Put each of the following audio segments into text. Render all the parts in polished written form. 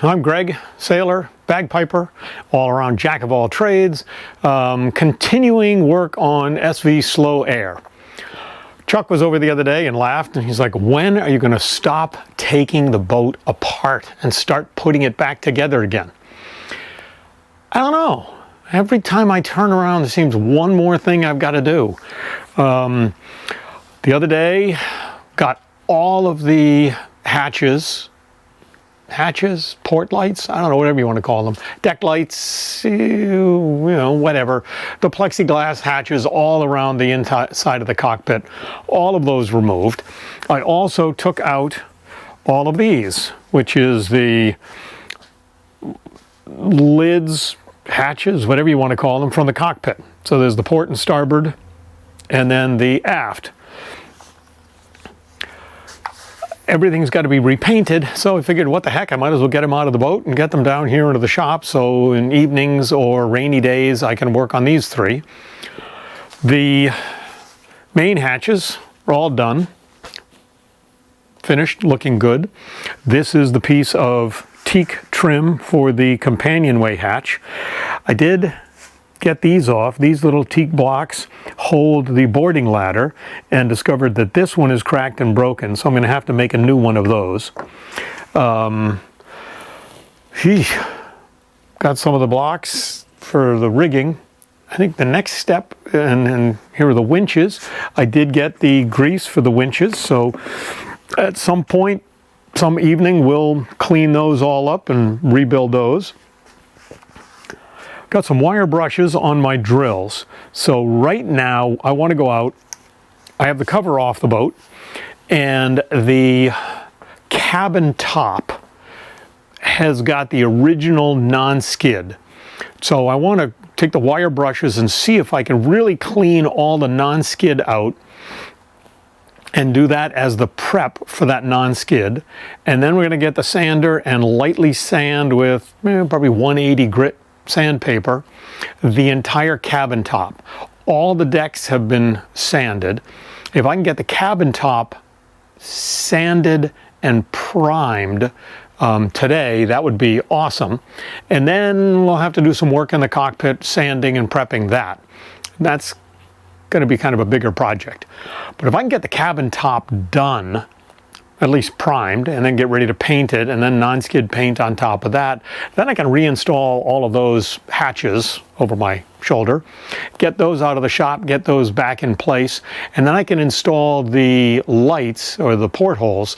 I'm Greg, sailor, bagpiper, all-around jack of all trades, continuing work on SV Slow Air. Chuck was over the other day and laughed, and he's like, when are you going to stop taking the boat apart and start putting it back together again? I don't know. Every time I turn around, there seems one more thing I've got to do. The other day, got all of the hatches, port lights, I don't know, whatever you want to call them, deck lights, whatever, the plexiglass hatches all around the inside of the cockpit, all of those removed. I also took out all of these, which is the lids, hatches, whatever you want to call them, from the cockpit. So there's the port and starboard, and then the aft. Everything's got to be repainted, so I figured, what the heck, I might as well get them out of the boat and get them down here into the shop, so in evenings or rainy days I can work on these three. The main hatches are all done, finished, looking good. This is the piece of teak trim for the companionway hatch. I did get these off. These little teak blocks hold the boarding ladder, and discovered that this one is cracked and broken, so I'm going to have to make a new one of those. Got some of the blocks for the rigging. I think the next step, and here are the winches. I did get the grease for the winches, so at some point, some evening, we'll clean those all up and rebuild those. Got some wire brushes on my drills. So right now I want to go out. I have the cover off the boat, and the cabin top has got the original non-skid. So I want to take the wire brushes and see if I can really clean all the non-skid out and do that as the prep for that non-skid. And then we're going to get the sander and lightly sand with probably 180 grit sandpaper the entire cabin top. All the decks have been sanded. If I can get the cabin top sanded and primed today, that would be awesome. And then we'll have to do some work in the cockpit, sanding and prepping that. That's going to be kind of a bigger project. But if I can get the cabin top done, at least primed, and then get ready to paint it, and then non-skid paint on top of that, then I can reinstall all of those hatches over my shoulder, get those out of the shop, get those back in place, and then I can install the lights or the portholes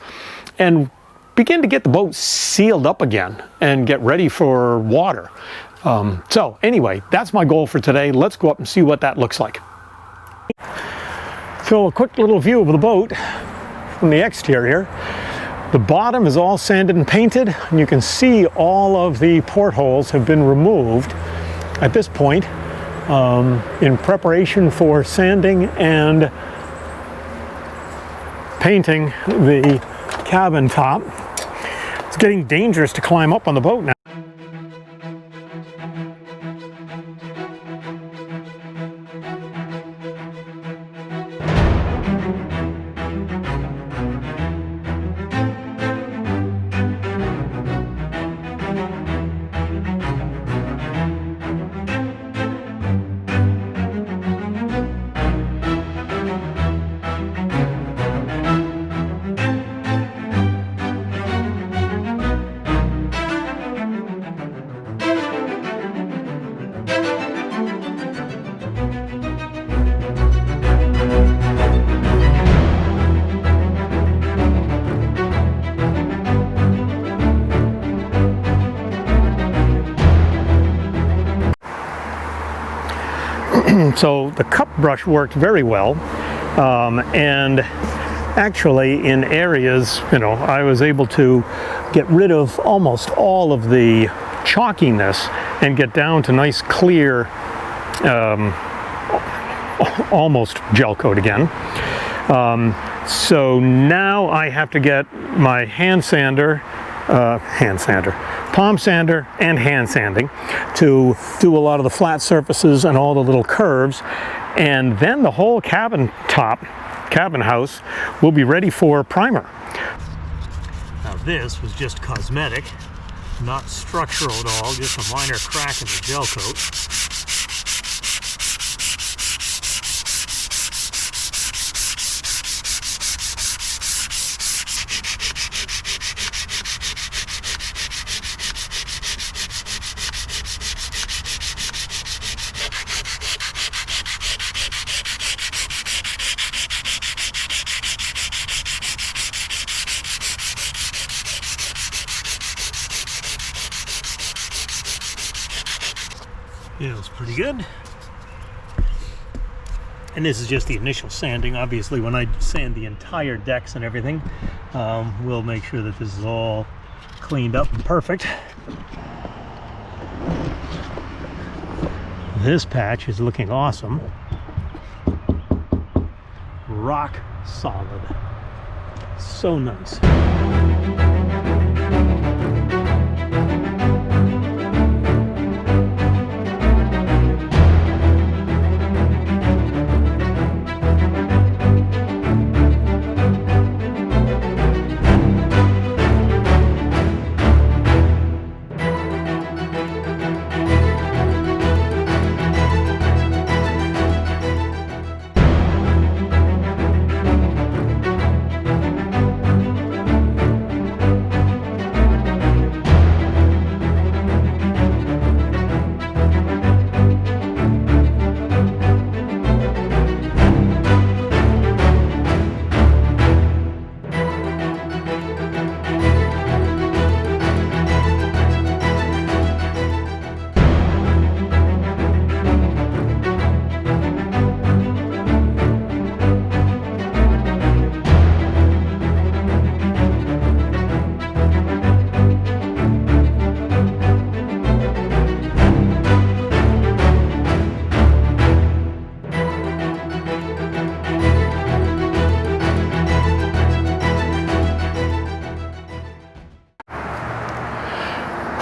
and begin to get the boat sealed up again and get ready for water. So anyway, that's my goal for today. Let's go up and see what that looks like. So a quick little view of the boat from the exterior. The bottom is all sanded and painted, and you can see all of the portholes have been removed at this point in preparation for sanding and painting the cabin top. It's getting dangerous to climb up on the boat now. So the cup brush worked very well, and actually in areas, I was able to get rid of almost all of the chalkiness and get down to nice clear, almost gel coat again. So now I have to get my palm sander and hand sanding to do a lot of the flat surfaces and all the little curves, and then the whole cabin house will be ready for primer. Now this was just cosmetic. Not structural at all, just a minor crack in the gel coat. Feels pretty good. And this is just the initial sanding. Obviously, when I sand the entire decks and everything, we'll make sure that this is all cleaned up and perfect. This patch is looking awesome. Rock solid. So nice.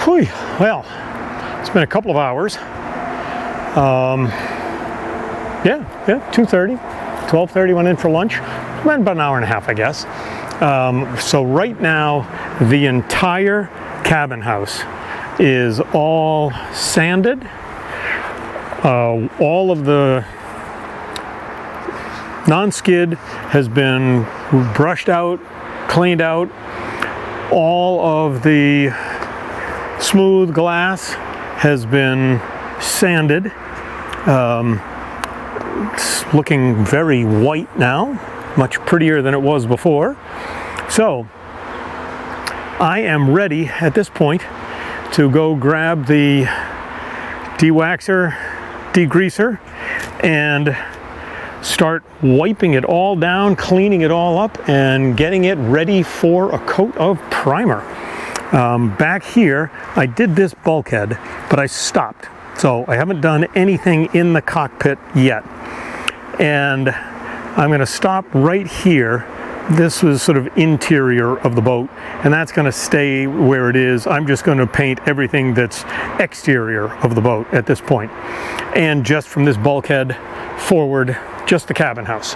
Whew, well, it's been a couple of hours. Yeah, 2:30, 12:30 went in for lunch. Went about an hour and a half, I guess. So right now, the entire cabin house is all sanded. All of the non-skid has been brushed out, cleaned out. All of the smooth glass has been sanded. It's looking very white now, much prettier than it was before. So I am ready at this point to go grab the de-waxer, degreaser, and start wiping it all down, cleaning it all up, and getting it ready for a coat of primer. Back here, I did this bulkhead, but I stopped. So I haven't done anything in the cockpit yet. And I'm going to stop right here. This was sort of interior of the boat, and that's going to stay where it is. I'm just going to paint everything that's exterior of the boat at this point. And just from this bulkhead forward, just the cabin house.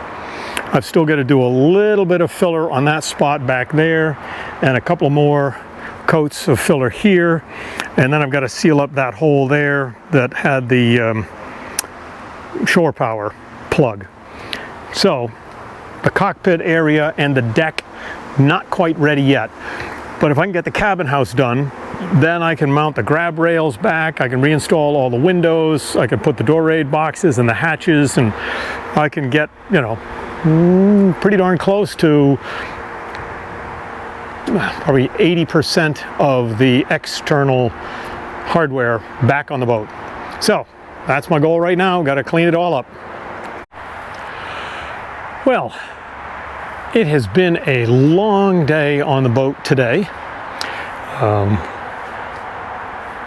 I've still got to do a little bit of filler on that spot back there, and a couple more coats of filler here, and then I've got to seal up that hole there that had the shore power plug. So the cockpit area and the deck, not quite ready yet, but if I can get the cabin house done, then I can mount the grab rails back, I can reinstall all the windows, I can put the door raid boxes and the hatches, and I can get, you know, pretty darn close to probably 80% of the external hardware back on the boat. So that's my goal right now. Got to clean it all up. Well, it has been a long day on the boat today.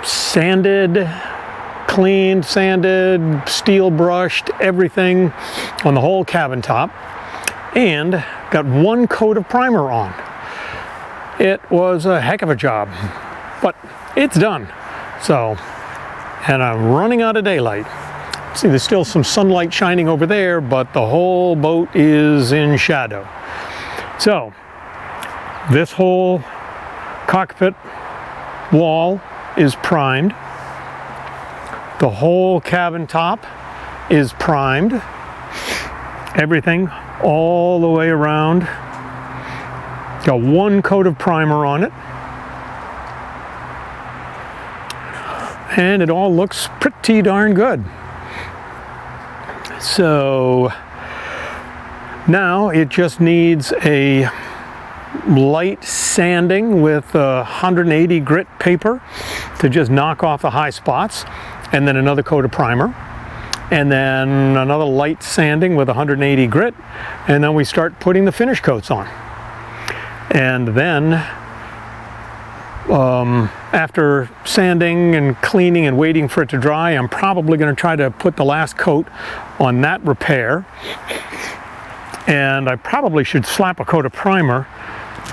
Sanded, cleaned, sanded, steel brushed, everything on the whole cabin top, and got one coat of primer on. It was a heck of a job, but it's done. So, and I'm running out of daylight. See, there's still some sunlight shining over there, but the whole boat is in shadow. So, this whole cockpit wall is primed. The whole cabin top is primed. Everything all the way around. Got one coat of primer on it. And it all looks pretty darn good. So now it just needs a light sanding with 180 grit paper to just knock off the high spots, and then another coat of primer, and then another light sanding with 180 grit, and then we start putting the finish coats on. And then after sanding and cleaning and waiting for it to dry, I'm probably going to try to put the last coat on that repair. And I probably should slap a coat of primer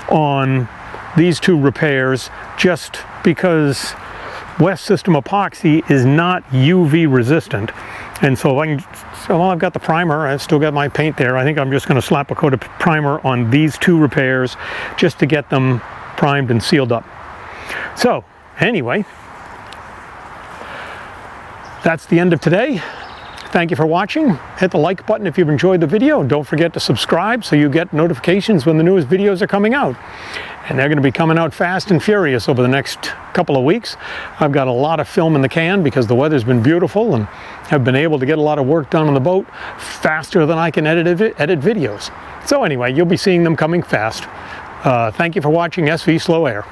on these two repairs, just because West System Epoxy is not UV resistant. And so if I can, well, I've got the primer, I've still got my paint there. I think I'm just going to slap a coat of primer on these two repairs just to get them primed and sealed up. So anyway, that's the end of today. Thank you for watching. Hit the like button if you've enjoyed the video. Don't forget to subscribe so you get notifications when the newest videos are coming out. And they're going to be coming out fast and furious over the next couple of weeks. I've got a lot of film in the can because the weather's been beautiful, and have been able to get a lot of work done on the boat faster than I can edit videos. So anyway, you'll be seeing them coming fast. Thank you for watching SV Slow Air.